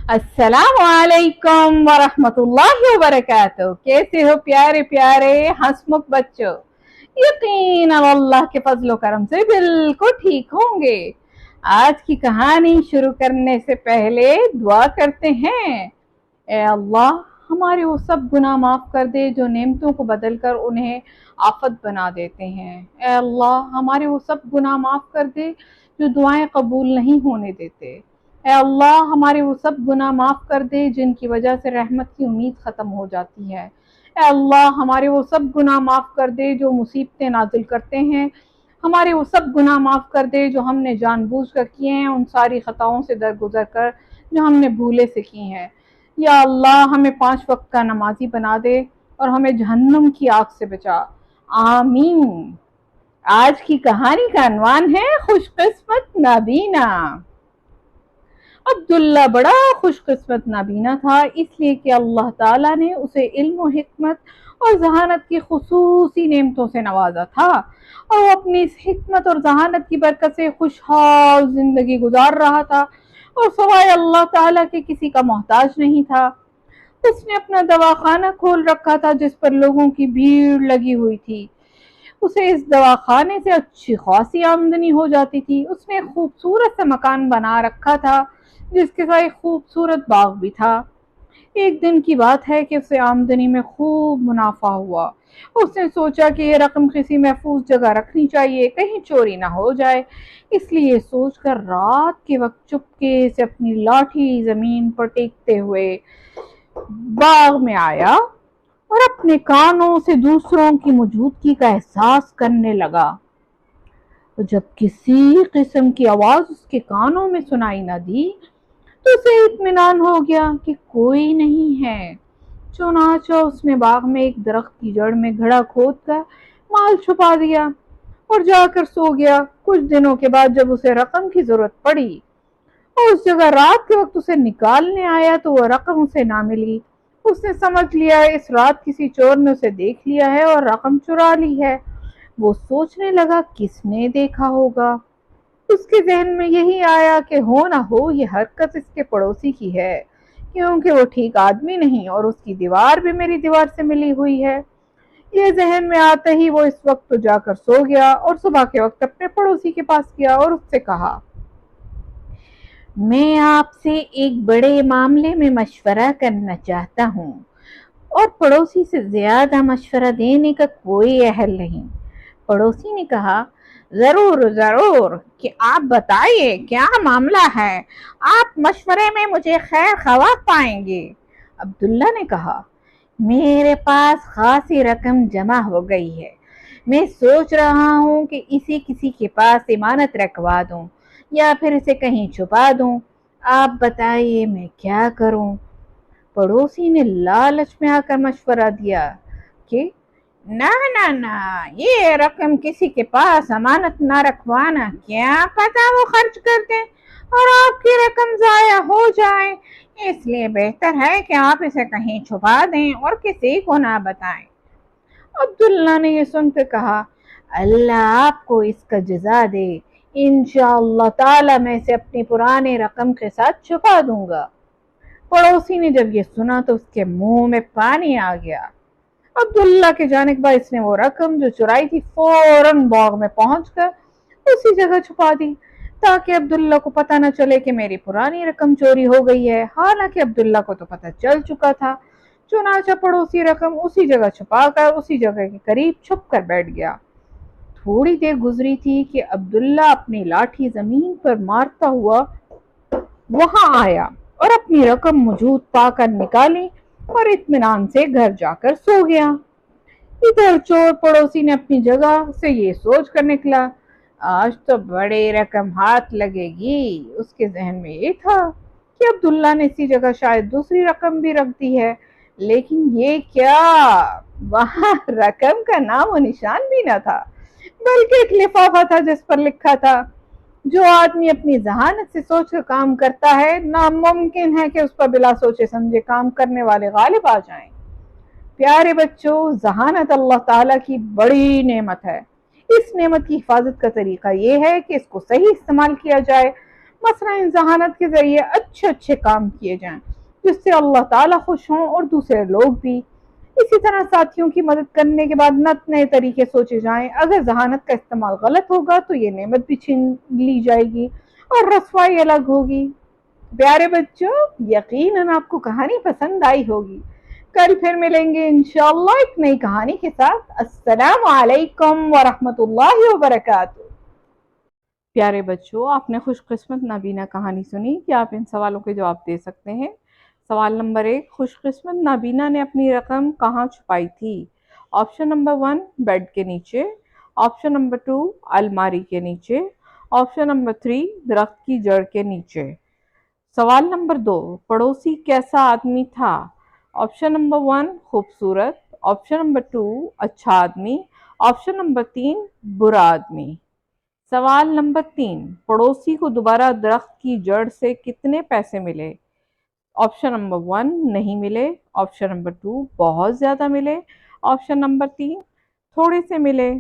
अस्सलाम वालेकुम वरहमतुल्लाहि वबरकातुह। कैसे हो प्यारे प्यारे हंसमुख बच्चों? यकीनन अल्लाह के फजलो करम से बिल्कुल ठीक होंगे। आज की कहानी शुरू करने से पहले दुआ करते हैं। ए अल्लाह, हमारे वो सब गुनाह माफ कर दे जो नेमतों को बदल कर उन्हें आफत बना देते हैं। ए अल्लाह, हमारे वो सब गुनाह माफ कर दे जो दुआएं कबूल नहीं होने देते। ए अल्लाह, हमारे वो सब गुनाह माफ कर दे जिनकी वजह से रहमत की उम्मीद खत्म हो जाती है। ए अल्लाह, हमारे वो सब गुनाह माफ कर दे जो मुसीबतें नाजिल करते हैं। हमारे वो सब गुनाह माफ कर दे जो हमने जानबूझकर किए हैं, उन सारी खताओं से दरगुजर कर जो हमने भूले से की हैं। या अल्लाह, हमें 5 वक्त का नमाजी बना दे और हमें जहन्नम की आग से बचा। आमीन। आज की कहानी का अनवान है खुशकिस्मत नाबीना। अब्दुल्ला बड़ा खुशकिस्मत नाबीना था, इसलिए कि अल्लाह ताला ने उसे इल्म और हिकमत और जहानत की खुसूसी नेमतों से नवाजा था और वो अपनी इस हिकमत और जहानत की बरकत से खुशहाल जिंदगी गुजार रहा था और सवाए अल्लाह ताला के किसी का मोहताज नहीं था। उसने अपना दवाखाना खोल रखा था जिस पर लोगों की भीड़ लगी हुई थी। उसे इस दवाखाने से अच्छी खासी आमदनी हो जाती थी। उसने एक खूबसूरत सा मकान बना रखा था जिसके साथ एक खूबसूरत बाग भी था। एक दिन की बात है कि उसे आमदनी में खूब मुनाफा हुआ। उसने सोचा कि ये रकम किसी महफूज जगह रखनी चाहिए, कहीं चोरी ना हो जाए। इसलिए सोचकर रात के वक्त चुपके से अपनी लाठी जमीन पर टेकते हुए बाग में आया और अपने कानों से दूसरों की मौजूदगी का एहसास करने लगा। तो जब किसी किस्म की आवाज उसके कानों में सुनाई न दी तो उसे इत्मीनान हो गया कि कोई नहीं है। चुनाचा उसने बाग में एक दरख्त की जड़ में घड़ा खोद कर माल छुपा दिया और जाकर सो गया। कुछ दिनों के बाद जब उसे रकम की जरूरत पड़ी और उस जगह रात के वक्त उसे निकालने आया तो वह रकम उसे ना मिली। उसने समझ लिया इस रात किसी चोर ने उसे देख लिया है और रकम चुरा ली है। वो सोचने लगा किसने देखा होगा। उसके जहन में यही आया कि हो ना हो ये हरकत इसके पड़ोसी की है, क्योंकि वो ठीक आदमी नहीं और उसकी दीवार भी मेरी दीवार से मिली हुई है। ये जहन में आते ही वो इस वक्त तो जाकर सो गया और सुबह के वक्त अपने पड़ोसी के पास गया और उससे कहा, मैं आपसे एक बड़े मामले में मशवरा करना चाहता हूँ और पड़ोसी से ज्यादा मशवरा देने का कोई अहल नहीं। पड़ोसी ने कहा, जरूर जरूर कि आप बताइए क्या मामला है, आप मशवरे में मुझे खैर खवा पाएंगे। अब्दुल्ला ने कहा, मेरे पास खासी रकम जमा हो गई है। मैं सोच रहा हूँ कि इसे किसी के पास इमानत रखवा दूं या फिर इसे कहीं छुपा दूं। आप बताइए मैं क्या करूं। पड़ोसी ने लालच में आकर मशवरा दिया कि ना ना ना, ये रकम किसी के पास अमानत ना रखवाना, क्या पता वो खर्च कर दें और आपकी रकम जाया हो जाए। इसलिए बेहतर है कि आप इसे कहीं छुपा दें और किसी को ना बताएं। अब्दुल्ला ने ये सुनकर कहा, अल्लाह आपको इसका जजा दे, इंशाअल्लाह ताला मैं इसे अपनी पुरानी रकम के साथ छुपा दूंगा। पड़ोसी ने जब ये सुना तो उसके मुंह में पानी आ गया। अब्दुल्ला के जाने के बाद इसने वो रकम जो चुराई थी फौरन बाग में पहुंचकर उसी जगह छुपा दी ताकि अब्दुल्ला को पता न चले कि मेरी पुरानी रकम चोरी हो गई है। हालांकि अब्दुल्ला को तो पता चल चुका था। चुनाचा पड़ोसी रकम उसी जगह छुपाकर उसी जगह के करीब छुप कर बैठ गया। थोड़ी देर गुजरी थी कि अब्दुल्ला अपनी लाठी जमीन पर मारता हुआ वहां आया और अपनी रकम मौजूद पाकर निकाली और इत्मीनान से घर जाकर सो गया। इधर चोर पड़ोसी ने अपनी जगह से ये सोच कर निकला, आज तो बड़ी रकम हाथ लगेगी। उसके जहन में ये था कि अब्दुल्ला ने इसी जगह शायद दूसरी रकम भी रख दी है, लेकिन ये क्या, वहां रकम का नाम और निशान भी न था, बल्कि एक लिफाफा था जिस पर लिखा था, जो आदमी अपनी जहानत से सोच कर काम करता है नामुमकिन है कि उस पर बिला सोचे समझे काम करने वाले गालिब आ जाएं। प्यारे बच्चों, जहानत अल्लाह ताला की बड़ी नेमत है। इस नेमत की हिफाजत का तरीका ये है कि इसको सही इस्तेमाल किया जाए। مثلا ان ذہانت کے ذریعے اچھے اچھے کام کیے جائیں جس سے اللہ تعالیٰ خوش ہوں اور دوسرے لوگ بھی۔ اسی طرح ساتھیوں کی مدد کرنے کے بعد نئے طریقے سوچے جائیں، اگر ذہانت کا استعمال غلط ہوگا تو یہ نعمت بھی چھین لی جائے گی اور رسوائی الگ ہوگی۔ پیارے بچوں، یقیناً آپ کو کہانی پسند آئی ہوگی۔ کل پھر ملیں گے انشاءاللہ ایک نئی کہانی کے ساتھ۔ السلام علیکم ورحمۃ اللہ وبرکاتہ۔ پیارے بچوں، آپ نے خوش قسمت نابینا کہانی سنی۔ کیا آپ ان سوالوں کے جواب دے سکتے ہیں؟ سوال نمبر 1، خوش قسمت نابینا نے اپنی رقم کہاں چھپائی تھی؟ آپشن نمبر 1، بیڈ کے نیچے۔ آپشن نمبر 2، الماری کے نیچے۔ آپشن نمبر 3، درخت کی جڑ کے نیچے۔ سوال نمبر 2، پڑوسی کیسا آدمی تھا؟ آپشن نمبر 1، خوبصورت۔ آپشن نمبر 2، اچھا آدمی۔ آپشن نمبر 3، برا آدمی۔ سوال نمبر 3، پڑوسی کو دوبارہ درخت کی جڑ سے کتنے پیسے ملے؟ آپشن نمبر 1، نہیں ملے۔ آپشن نمبر 2، بہت زیادہ ملے۔ آپشن نمبر 3، تھوڑے سے ملے۔